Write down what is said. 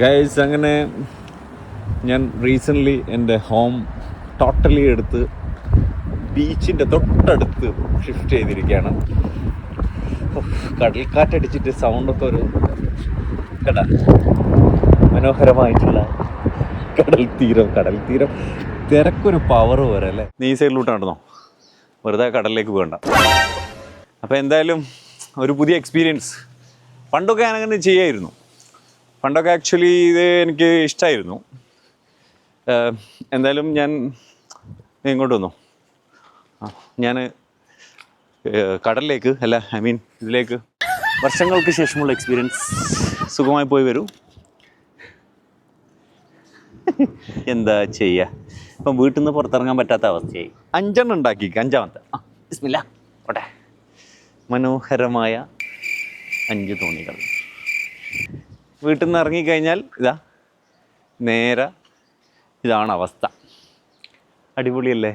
Guys, അങ്ങനെ ഞാൻ recently എൻ്റെ ഹോം ടോട്ടലി എടുത്ത് ബീച്ചിൻ്റെ തൊട്ടടുത്ത് ഷിഫ്റ്റ് ചെയ്തിരിക്കുകയാണ്. കടൽക്കാറ്റടിച്ചിട്ട് സൗണ്ടൊക്കെ ഒരു മനോഹരമായിട്ടുള്ള കടൽ തീരം തിരക്കൊരു പവർ പോലെ അല്ലേ. നീ ഈ സൈഡിലോട്ട് നടന്നോ, വെറുതെ കടലിലേക്ക് പോകണ്ട. അപ്പോൾ എന്തായാലും ഒരു പുതിയ എക്സ്പീരിയൻസ്. പണ്ടൊക്കെ ഞാനങ്ങനെ ചെയ്യായിരുന്നു. പണ്ടൊക്കെ ആക്ച്വലി ഇത് എനിക്ക് ഇഷ്ടമായിരുന്നു. എന്തായാലും ഞാൻ ഇങ്ങോട്ട് വന്നു. ഞാൻ കടലിലേക്ക് അല്ല, ഇതിലേക്ക് വർഷങ്ങൾക്ക് ശേഷമുള്ള എക്സ്പീരിയൻസ്. സുഖമായി പോയി വരൂ. എന്താ ചെയ്യുക, ഇപ്പം വീട്ടിൽ നിന്ന് പുറത്തിറങ്ങാൻ പറ്റാത്ത അവസ്ഥയായി. 5 ഉണ്ടാക്കി, 5ാമത്തെ ബിസ്മില്ലാ പോട്ടെ. മനോഹരമായ 5 തോണികൾ. വീട്ടിൽ നിന്ന് ഇറങ്ങിക്കഴിഞ്ഞാൽ നേരെ ഇതാണ് അവസ്ഥ. അടിപൊളിയല്ലേ?